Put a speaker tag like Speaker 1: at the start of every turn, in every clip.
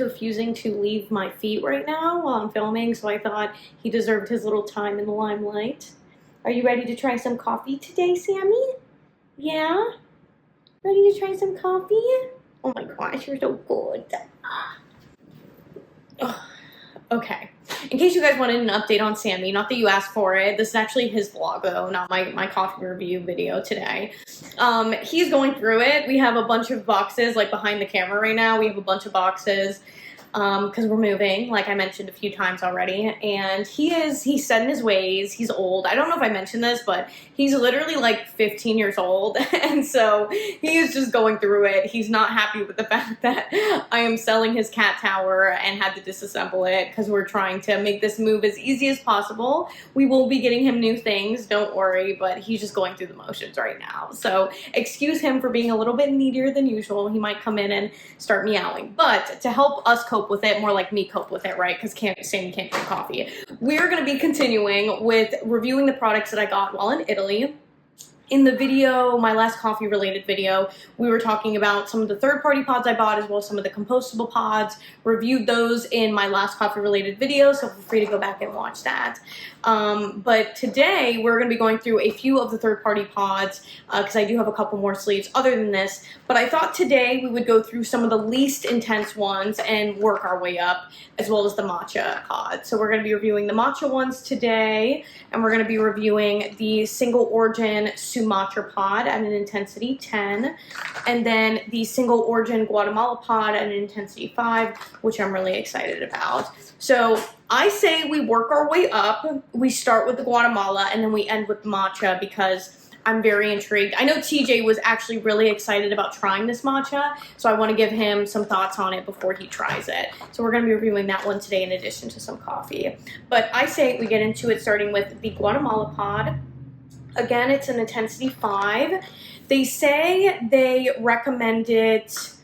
Speaker 1: he's refusing to leave my feet right now while I'm filming, so I thought he deserved his little time in the limelight. Are you ready to try some coffee today, Sammy? Yeah? Ready to try some coffee? Oh my gosh, you're so good. Okay. In case you guys wanted an update on Sammy, not that you asked for it, this is actually his vlog though, not my coffee review video today. He's going through it. We have a bunch of boxes like behind the camera right now. We have a bunch of boxes because we're moving, like I mentioned a few times already, and he's set in his ways. He's old. I don't know if I mentioned this, but he's literally like 15 years old, and so he is just going through it. He's not happy with the fact that I am selling his cat tower and had to disassemble it because we're trying to make this move as easy as possible. We will be getting him new things, don't worry, but he's just going through the motions right now. So excuse him for being a little bit needier than usual. He might come in and start meowing, but to help us cope with it, more like me cope with it, right? Because Sammy can't drink coffee. We're going to be continuing with reviewing the products that I got while in Italy. In the video, my last coffee related video, we were talking about some of the third-party pods I bought as well as some of the compostable pods. Reviewed those in my last coffee related video, so feel free to go back and watch that. But today we're going to be going through a few of the third-party pods because I do have a couple more sleeves other than this. But I thought today we would go through some of the least intense ones and work our way up, as well as the matcha pod. So we're going to be reviewing the matcha ones today, and we're going to be reviewing the single origin Sumatra pod at an intensity 10, and then the single origin Guatemala pod at an intensity 5, which I'm really excited about. So I say we work our way up. We start with the Guatemala and then we end with the matcha because I'm very intrigued. I know TJ was actually really excited about trying this matcha, so I want to give him some thoughts on it before he tries it. So we're going to be reviewing that one today in addition to some coffee. But I say we get into it starting with the Guatemala pod. Again, it's an intensity 5. They say they recommend it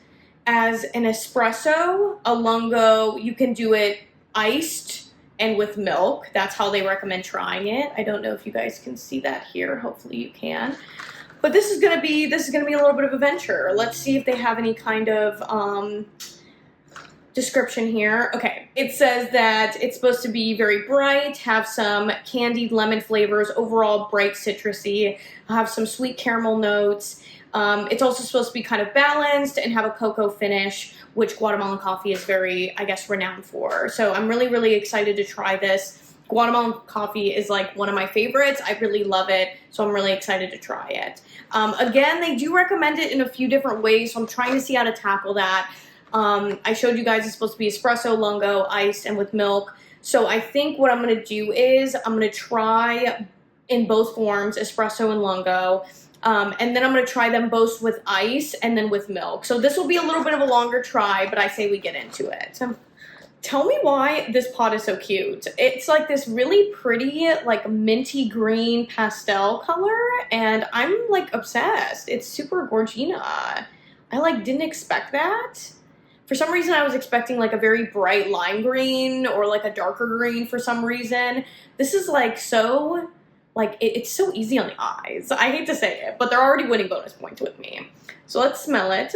Speaker 1: as an espresso, a lungo. You can do it iced and with milk. That's how they recommend trying it. I don't know if you guys can see that here. Hopefully you can. But this is gonna be a little bit of a venture. Let's see if they have any kind of description here. Okay, it says that it's supposed to be very bright, have some candied lemon flavors, overall bright citrusy, have some sweet caramel notes. It's also supposed to be kind of balanced and have a cocoa finish, which Guatemalan coffee is very, I guess, renowned for. So I'm really, really excited to try this. Guatemalan coffee is like one of my favorites. I really love it, so I'm really excited to try it. Again, they do recommend it in a few different ways, so I'm trying to see how to tackle that. I showed you guys it's supposed to be espresso, lungo, iced, and with milk. So I think what I'm going to do is I'm going to try in both forms, espresso and lungo. And then I'm going to try them both with ice and then with milk. So this will be a little bit of a longer try, but I say we get into it. So tell me why this pot is so cute. It's like this really pretty, like minty green pastel color, and I'm like obsessed. It's super Gorgina. I like didn't expect that. For some reason, I was expecting like a very bright lime green or like a darker green for some reason. This is like so... Like, it's so easy on the eyes. I hate to say it, but they're already winning bonus points with me. So let's smell it.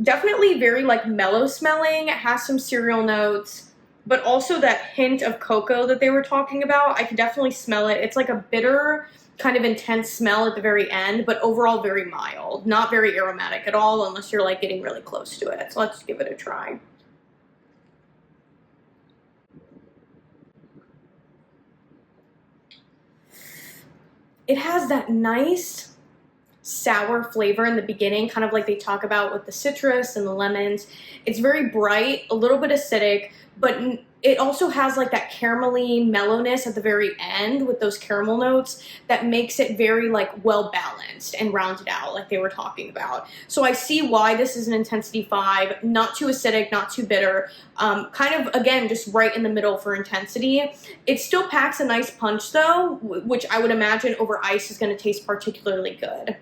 Speaker 1: Definitely very, like, mellow smelling. It has some cereal notes, but also that hint of cocoa that they were talking about. I can definitely smell it. It's like a bitter, kind of intense smell at the very end, but overall very mild. Not very aromatic at all unless you're, like, getting really close to it. So let's give it a try. It has that nice sour flavor in the beginning, kind of like they talk about with the citrus and the lemons. It's very bright, a little bit acidic, but it also has like that caramelly mellowness at the very end with those caramel notes that makes it very like well balanced and rounded out like they were talking about. So I see why this is an intensity 5, not too acidic, not too bitter, kind of again just right in the middle for intensity. It still packs a nice punch though, which I would imagine over ice is going to taste particularly good.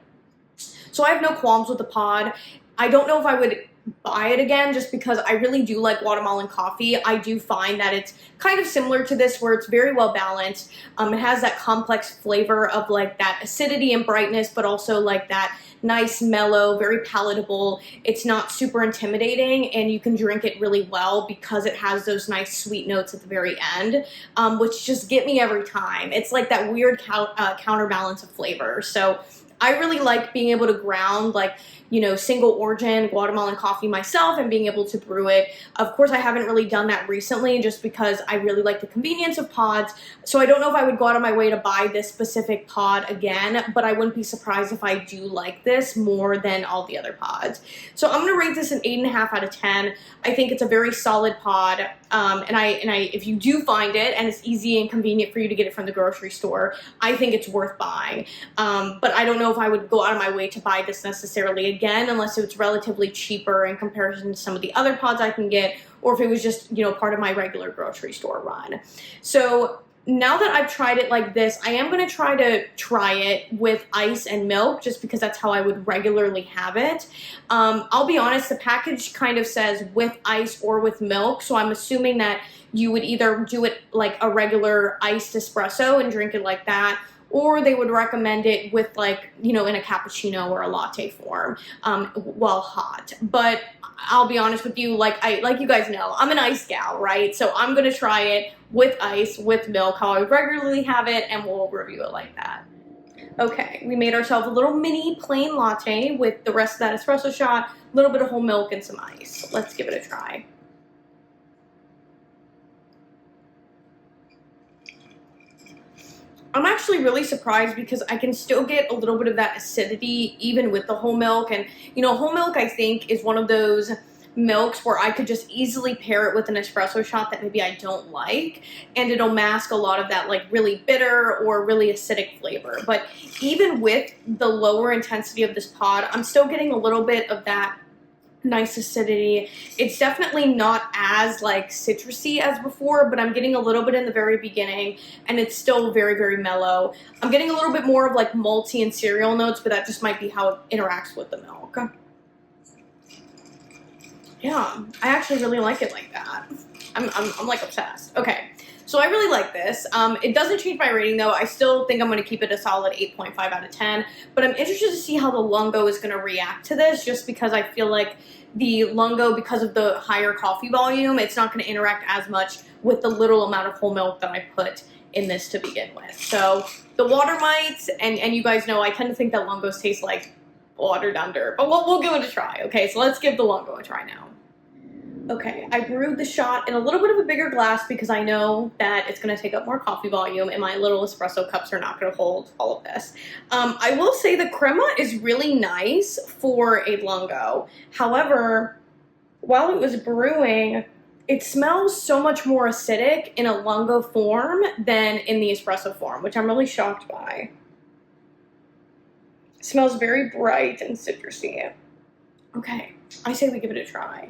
Speaker 1: So I have no qualms with the pod. I don't know if I would buy it again just because I really do like Guatemalan coffee. I do find that it's kind of similar to this where it's very well balanced. It has that complex flavor of like that acidity and brightness, but also like that nice, mellow, very palatable. It's not super intimidating, and you can drink it really well because it has those nice sweet notes at the very end, which just get me every time. It's like that weird counterbalance of flavor. So I really like being able to ground like, you know, single origin Guatemalan coffee myself and being able to brew it. Of course, I haven't really done that recently just because I really like the convenience of pods. So I don't know if I would go out of my way to buy this specific pod again, but I wouldn't be surprised if I do like this more than all the other pods. So I'm gonna rate this an 8.5 out of 10. I think it's a very solid pod. If you do find it and it's easy and convenient for you to get it from the grocery store, I think it's worth buying. But I don't know if I would go out of my way to buy this necessarily again, unless it's relatively cheaper in comparison to some of the other pods I can get, or if it was just, you know, part of my regular grocery store run. So now that I've tried it like this, I am going to try it with ice and milk just because that's how I would regularly have it. I'll be honest, the package kind of says with ice or with milk, so I'm assuming that you would either do it like a regular iced espresso and drink it like that, or they would recommend it with like, you know, in a cappuccino or a latte form while hot. But I'll be honest with you, like you guys know, I'm an ice gal, right? So I'm gonna try it with ice, with milk, how I regularly have it, and we'll review it like that. Okay, we made ourselves a little mini plain latte with the rest of that espresso shot, a little bit of whole milk and some ice. Let's give it a try. I'm actually really surprised because I can still get a little bit of that acidity even with the whole milk. And, you know, whole milk I think is one of those milks where I could just easily pair it with an espresso shot that maybe I don't like, and it'll mask a lot of that like really bitter or really acidic flavor. But even with the lower intensity of this pod, I'm still getting a little bit of that nice acidity. It's definitely not as like citrusy as before, but I'm getting a little bit in the very beginning, and it's still very, very mellow. I'm getting a little bit more of like malty and cereal notes, but that just might be how it interacts with the milk. Yeah, I actually really like it like that. I'm like obsessed. Okay, so I really like this. It doesn't change my rating though. I still think I'm going to keep it a solid 8.5 out of 10, but I'm interested to see how the Lungo is going to react to this, just because I feel like the Lungo, because of the higher coffee volume, it's not going to interact as much with the little amount of whole milk that I put in this to begin with. So the water mites, and you guys know I tend to think that Lungos taste like watered under, but we'll give it a try. Okay, so let's give the Lungo a try now. Okay, I brewed the shot in a little bit of a bigger glass because I know that it's going to take up more coffee volume, and my little espresso cups are not going to hold all of this. I will say the crema is really nice for a Lungo. However, while it was brewing, it smells so much more acidic in a Lungo form than in the espresso form, which I'm really shocked by. It smells very bright and citrusy. Okay, I say we give it a try.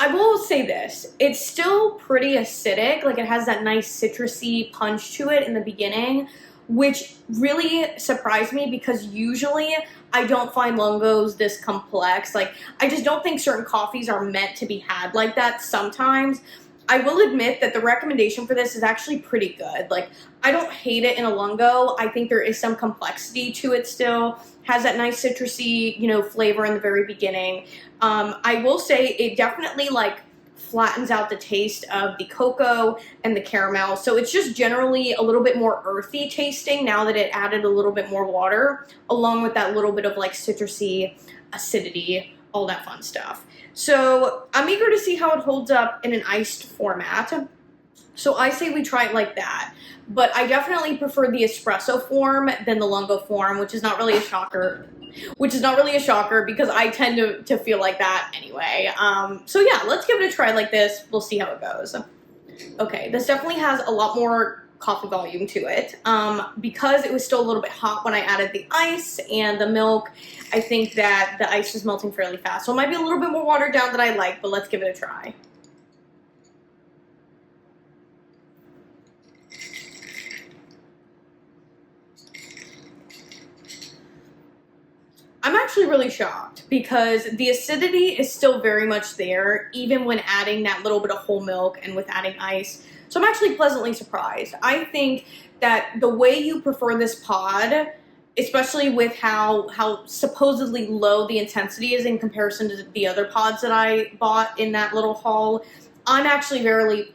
Speaker 1: I will say this, it's still pretty acidic, like it has that nice citrusy punch to it in the beginning, which really surprised me because usually I don't find Lungos this complex. Like, I just don't think certain coffees are meant to be had like that sometimes. I will admit that the recommendation for this is actually pretty good. Like, I don't hate it in a Lungo. I think there is some complexity to it still. Has that nice citrusy, you know, flavor in the very beginning. I will say it definitely like flattens out the taste of the cocoa and the caramel. So it's just generally a little bit more earthy tasting now that it added a little bit more water, along with that little bit of like citrusy acidity, all that fun stuff. So I'm eager to see how it holds up in an iced format. So I say we try it like that. But I definitely prefer the espresso form than the Lungo form, which is not really a shocker. Because I tend to feel like that anyway. So yeah, let's give it a try like this. We'll see how it goes. Okay, this definitely has a lot more coffee volume to it. Because it was still a little bit hot when I added the ice and the milk, I think that the ice is melting fairly fast. So it might be a little bit more watered down than I like, but let's give it a try. actually really shocked because the acidity is still very much there, even when adding that little bit of whole milk and with adding ice. So I'm actually pleasantly surprised. I think that the way you prefer this pod, especially with how supposedly low the intensity is in comparison to the other pods that I bought in that little haul, I'm actually very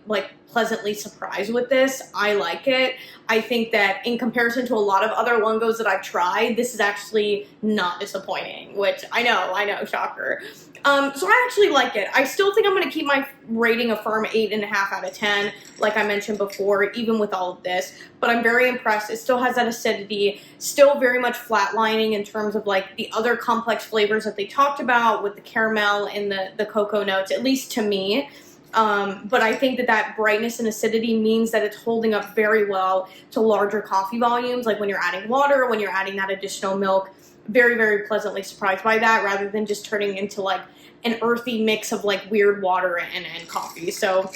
Speaker 1: pleasantly surprised with this. I like it. I think that in comparison to a lot of other Lungos that I've tried, this is actually not disappointing, which I know, shocker. So I actually like it. I still think I'm going to keep my rating a firm 8.5 out of 10, like I mentioned before, even with all of this. But I'm very impressed. It still has that acidity, still very much flatlining in terms of like the other complex flavors that they talked about with the caramel and the cocoa notes, at least to me. But I think that brightness and acidity means that it's holding up very well to larger coffee volumes, like when you're adding water, when you're adding that additional milk. Very, very pleasantly surprised by that, rather than just turning into like an earthy mix of like weird water and coffee. So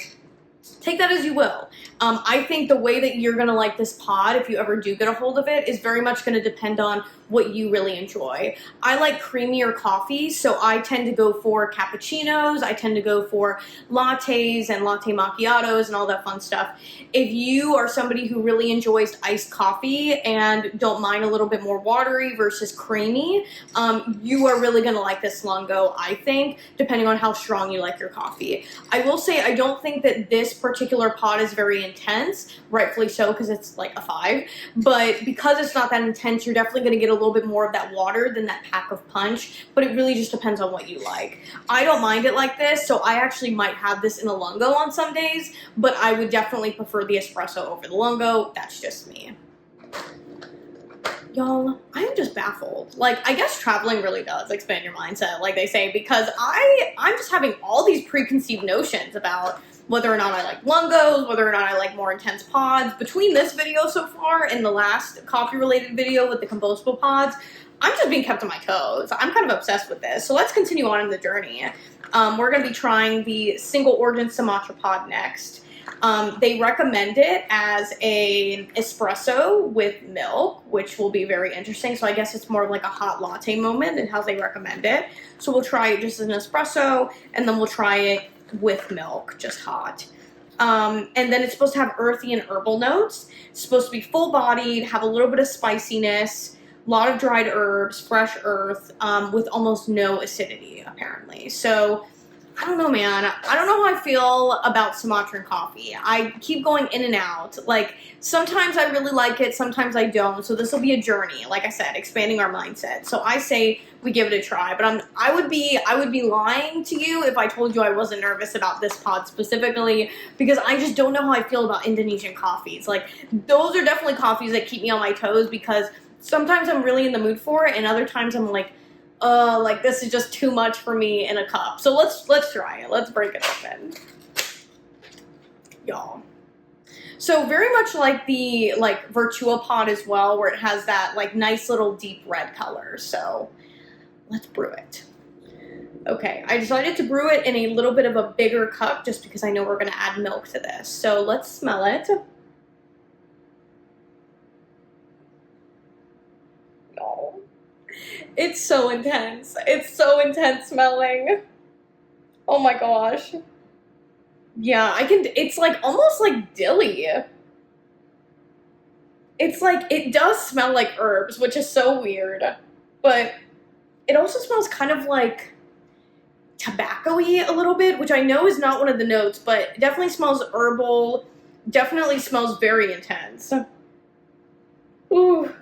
Speaker 1: take that as you will. I think the way that you're going to like this pod, if you ever do get a hold of it, is very much going to depend on what you really enjoy. I like creamier coffee, so I tend to go for cappuccinos. I tend to go for lattes and latte macchiatos and all that fun stuff. If you are somebody who really enjoys iced coffee and don't mind a little bit more watery versus creamy, you are really going to like this Lungo, I think, depending on how strong you like your coffee. I will say I don't think that this particular pod is very intense, rightfully so, because it's like a 5, but because it's not that intense, you're definitely going to get a little bit more of that water than that pack of punch, but it really just depends on what you like. I don't mind it like this, so I actually might have this in a Lungo on some days, but I would definitely prefer the espresso over the Lungo. That's just me. Y'all, I'm just baffled. Like, I guess traveling really does expand your mindset, like they say, because I'm just having all these preconceived notions about whether or not I like Lungos, whether or not I like more intense pods. Between this video so far and the last coffee-related video with the compostable pods, I'm just being kept on my toes. I'm kind of obsessed with this. So let's continue on in the journey. We're going to be trying the single origin Sumatra pod next. They recommend it as an espresso with milk, which will be very interesting. So I guess it's more of like a hot latte moment and how they recommend it. So we'll try it just as an espresso, and then we'll try it with milk, just hot. And then it's supposed to have earthy and herbal notes. It's supposed to be full-bodied, have a little bit of spiciness, a lot of dried herbs, fresh earth, with almost no acidity, apparently. So I don't know, man. I don't know how I feel about Sumatran coffee. I keep going in and out. Like, sometimes I really like it, sometimes I don't. So this will be a journey, like I said, expanding our mindset. So I say we give it a try. But I would be lying to you if I told you I wasn't nervous about this pod specifically, because I just don't know how I feel about Indonesian coffees. Like, those are definitely coffees that keep me on my toes, because sometimes I'm really in the mood for it, and other times I'm like this is just too much for me in a cup. So let's try it. Let's break it open, y'all. So very much like the Virtua pod as well, where it has that like nice little deep red color. So let's brew it. Okay, I decided to brew it in a little bit of a bigger cup just because I know we're going to add milk to this. So let's smell it. It's so intense. It's so intense smelling. Oh my gosh. Yeah, it's like almost like dilly. It's like, it does smell like herbs, which is so weird. But it also smells kind of like tobacco-y a little bit, which I know is not one of the notes, but it definitely smells herbal. Definitely smells very intense. Ooh.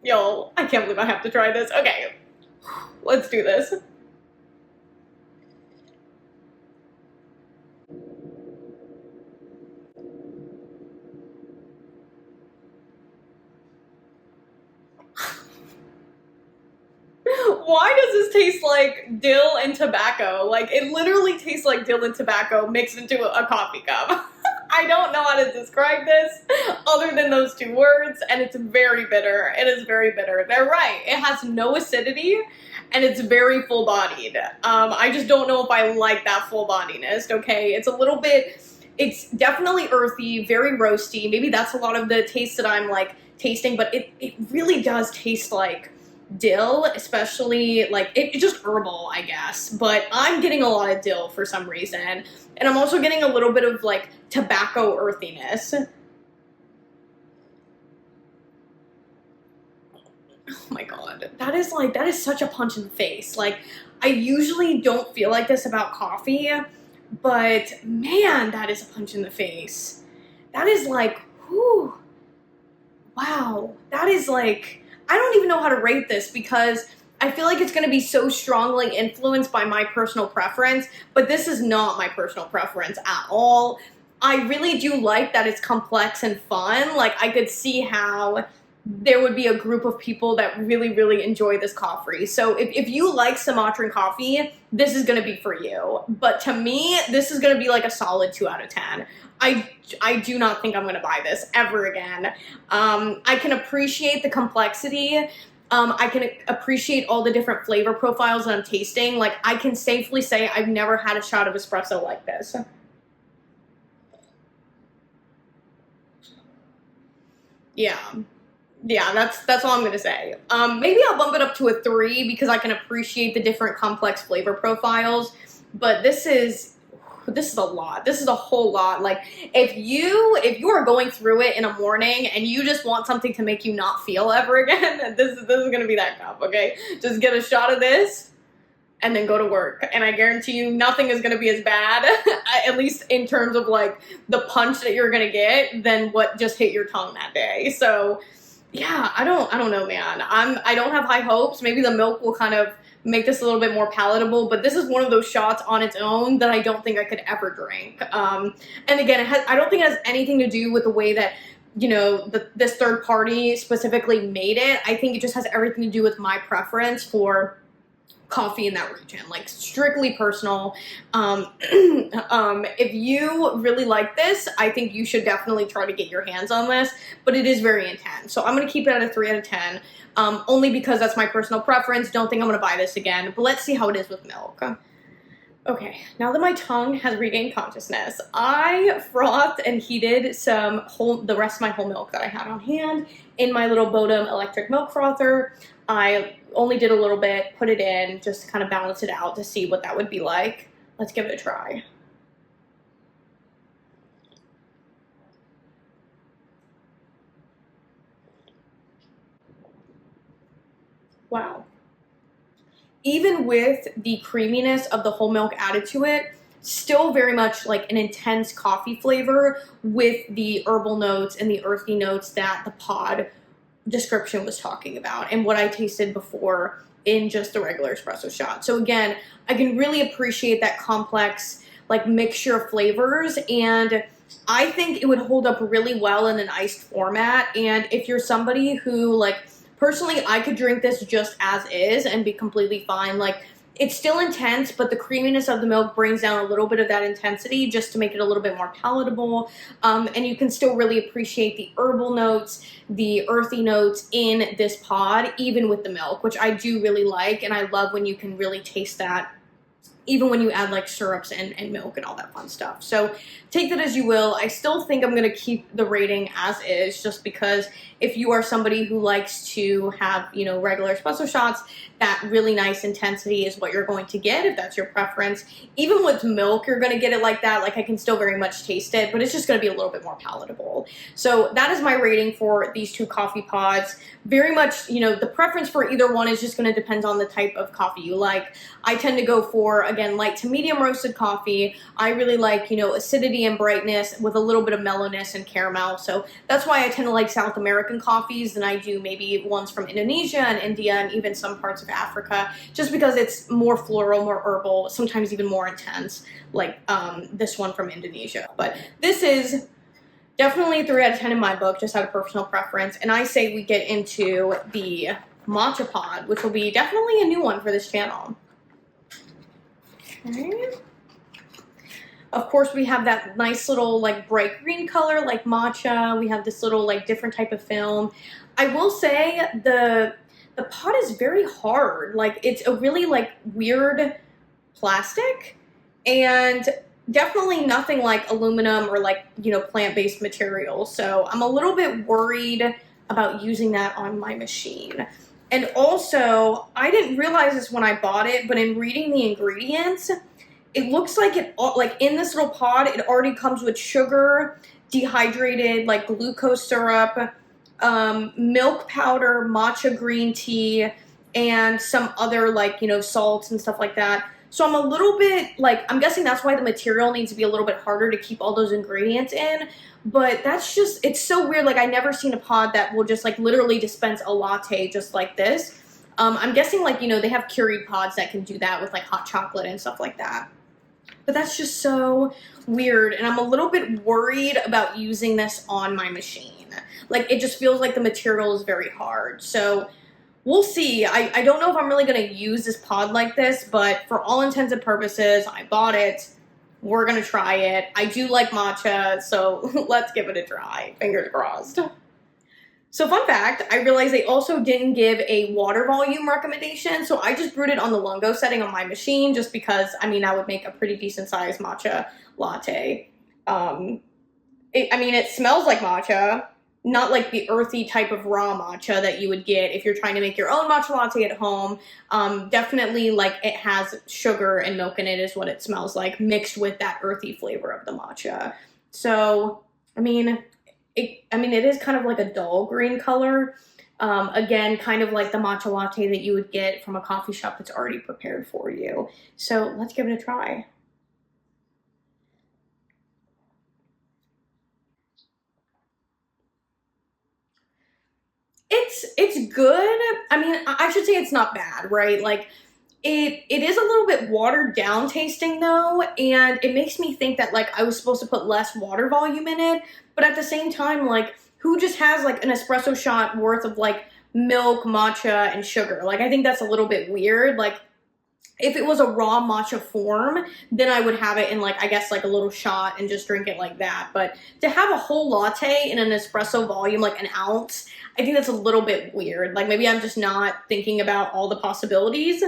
Speaker 1: Y'all, I can't believe I have to try this. Okay, let's do this. Why does this taste like dill and tobacco? Like, it literally tastes like dill and tobacco mixed into a coffee cup. I don't know how to describe this other than those 2 words, and it's very bitter. It is very bitter. They're right. It has no acidity, and it's very full-bodied. I just don't know if I like that full-bodiness, okay? It's definitely earthy, very roasty. Maybe that's a lot of the taste that I'm, like, tasting, but it really does taste like dill, especially like it's just herbal, I guess, but I'm getting a lot of dill for some reason, and I'm also getting a little bit of like tobacco earthiness. Oh my god, that is such a punch in the face. Like, I usually don't feel like this about coffee, but man, that is a punch in the face. That is like, whew, wow. That is like, I don't even know how to rate this because I feel like it's going to be so strongly influenced by my personal preference, but this is not my personal preference at all. I really do like that it's complex and fun. Like, I could see how there would be a group of people that really, really enjoy this coffee. So if you like Sumatran coffee, this is going to be for you. But to me, this is going to be like a solid 2 out of 10. I do not think I'm going to buy this ever again. I can appreciate the complexity. I can appreciate all the different flavor profiles that I'm tasting. Like, I can safely say I've never had a shot of espresso like this. Yeah. Yeah, that's all I'm gonna say. Maybe I'll bump it up to a 3 because I can appreciate the different complex flavor profiles. But this is a lot. This is a whole lot. Like, if you are going through it in a morning and you just want something to make you not feel ever again, this is gonna be that cup. Okay, just get a shot of this and then go to work. And I guarantee you nothing is going to be as bad, at least in terms of like the punch that you're going to get, than what just hit your tongue that day. So yeah, I don't know, man. I don't have high hopes. Maybe the milk will kind of make this a little bit more palatable, but this is one of those shots on its own that I don't think I could ever drink. And again, I don't think it has anything to do with the way that, you know, this third party specifically made it. I think it just has everything to do with my preference for coffee in that region, like strictly personal. If you really like this, I think you should definitely try to get your hands on this, but it is very intense. So I'm going to keep it at a 3 out of 10, only because that's my personal preference. Don't think I'm going to buy this again, but let's see how it is with milk. Okay, now that my tongue has regained consciousness, I frothed and heated the rest of my whole milk that I had on hand in my little Bodum electric milk frother. I only did a little bit, put it in just to kind of balance it out to see what that would be like. Let's give it a try. Wow. Even with the creaminess of the whole milk added to it, still very much like an intense coffee flavor with the herbal notes and the earthy notes that the pod description was talking about and what I tasted before in just the regular espresso shot. So again, I can really appreciate that complex like mixture of flavors, and I think it would hold up really well in an iced format. And if you're somebody who, like, personally, I could drink this just as is and be completely fine. Like, it's still intense, but the creaminess of the milk brings down a little bit of that intensity just to make it a little bit more palatable. And you can still really appreciate the herbal notes, the earthy notes in this pod, even with the milk, which I do really like. And I love when you can really taste that, even when you add like syrups and milk and all that fun stuff. So take that as you will. I still think I'm going to keep the rating as is, just because if you are somebody who likes to have, you know, regular espresso shots, that really nice intensity is what you're going to get if that's your preference. Even with milk, you're going to get it like that. Like, I can still very much taste it, but it's just going to be a little bit more palatable. So that is my rating for these two coffee pods. Very much, you know, the preference for either one is just going to depend on the type of coffee you like. I tend to go for, again, light to medium roasted coffee. I really like, you know, acidity and brightness with a little bit of mellowness and caramel. So that's why I tend to like South American coffees than I do maybe ones from Indonesia and India and even some parts of Africa, just because it's more floral, more herbal, sometimes even more intense, like this one from Indonesia. But this is definitely a 3 out of 10 in my book, just out of personal preference. And I say we get into the matcha pod, which will be definitely a new one for this channel. Okay. Of course, we have that nice little like bright green color like matcha. We have this little like different type of film. I will say the pod is very hard. Like, it's a really like weird plastic, and definitely nothing like aluminum or like, you know, plant-based material. So I'm a little bit worried about using that on my machine. And also, I didn't realize this when I bought it, but in reading the ingredients, it looks like like in this little pod, it already comes with sugar, dehydrated like glucose syrup, milk powder, matcha green tea, and some other like, you know, salts and stuff like that. So I'm a little bit like, I'm guessing that's why the material needs to be a little bit harder to keep all those ingredients in. But that's just, it's so weird. Like, I've never seen a pod that will just like literally dispense a latte just like this. I'm guessing like, you know, they have Keurig pods that can do that with like hot chocolate and stuff like that. But that's just so weird. And I'm a little bit worried about using this on my machine. Like, it just feels like the material is very hard. So we'll see. I don't know if I'm really going to use this pod like this, but for all intents and purposes, I bought it. We're going to try it. I do like matcha, so let's give it a try. Fingers crossed. So fun fact, I realized they also didn't give a water volume recommendation, so I just brewed it on the Lungo setting on my machine just because, I mean, I would make a pretty decent sized matcha latte. It smells like matcha. Not like the earthy type of raw matcha that you would get if you're trying to make your own matcha latte at home. Definitely like it has sugar and milk in it is what it smells like, mixed with that earthy flavor of the matcha. So, it is kind of like a dull green color. Again, kind of like the matcha latte that you would get from a coffee shop that's already prepared for you. So let's give it a try. It's good. I mean, I should say it's not bad, right? Like, it is a little bit watered down tasting though, and it makes me think that like I was supposed to put less water volume in it, but at the same time, like, who just has like an espresso shot worth of like milk, matcha, and sugar? Like, I think that's a little bit weird. Like, if it was a raw matcha form, then I would have it in like, I guess like a little shot and just drink it like that. But to have a whole latte in an espresso volume, like an ounce, I think that's a little bit weird. Like, maybe I'm just not thinking about all the possibilities.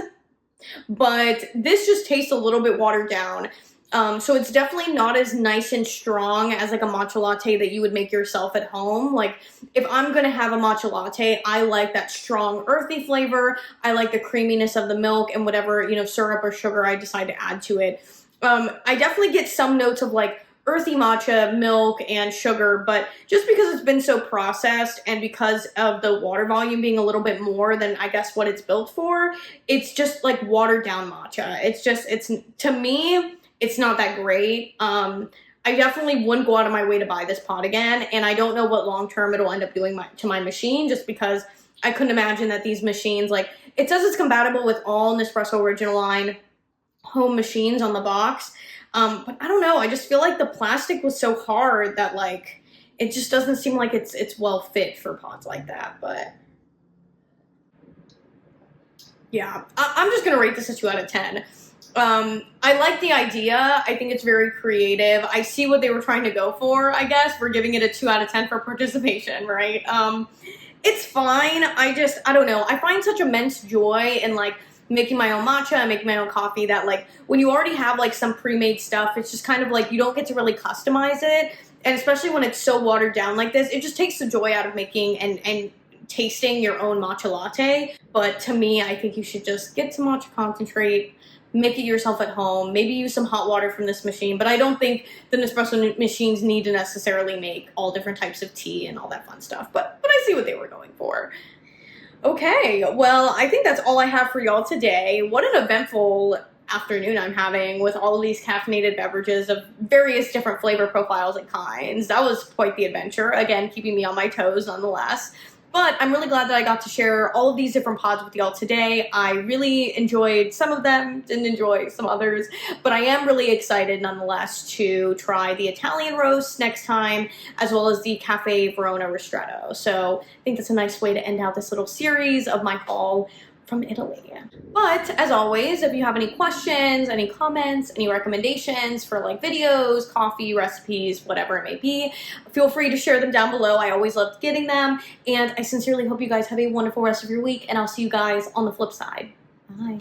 Speaker 1: But this just tastes a little bit watered down. So it's definitely not as nice and strong as like a matcha latte that you would make yourself at home. Like, if I'm gonna have a matcha latte, I like that strong earthy flavor. I like the creaminess of the milk and whatever, you know, syrup or sugar I decide to add to it. I definitely get some notes of like earthy matcha, milk, and sugar, but just because it's been so processed and because of the water volume being a little bit more than I guess what it's built for, it's just like watered down matcha. It's to me, it's not that great. I definitely wouldn't go out of my way to buy this pot again, and I don't know what long term it'll end up doing to my machine, just because I couldn't imagine that these machines, like, it says it's compatible with all Nespresso Originalline home machines on the box. But I don't know, I just feel like the plastic was so hard that like, it just doesn't seem like it's well fit for pots like that. But yeah, I'm just gonna rate this a 2 out of 10. I like the idea. I think it's very creative. I see what they were trying to go for, I guess. We're giving it a 2 out of 10 for participation, right? It's fine. I don't know. I find such immense joy in like making my own matcha and making my own coffee that like when you already have like some pre-made stuff, it's just kind of like you don't get to really customize it. And especially when it's so watered down like this, it just takes the joy out of making and tasting your own matcha latte. But to me, I think you should just get some matcha concentrate, make it yourself at home, maybe use some hot water from this machine. But I don't think the Nespresso machines need to necessarily make all different types of tea and all that fun stuff. But I see what they were going for. Okay, well, I think that's all I have for y'all today. What an eventful afternoon I'm having with all of these caffeinated beverages of various different flavor profiles and kinds. That was quite the adventure. Again, keeping me on my toes nonetheless. But I'm really glad that I got to share all of these different pods with y'all today. I really enjoyed some of them, didn't enjoy some others, but I am really excited nonetheless to try the Italian roast next time, as well as the Caffe Verona Ristretto. So I think that's a nice way to end out this little series of my haul from Italy. But as always, if you have any questions, any comments, any recommendations for like videos, coffee, recipes, whatever it may be, feel free to share them down below. I always love getting them, and I sincerely hope you guys have a wonderful rest of your week, and I'll see you guys on the flip side. Bye.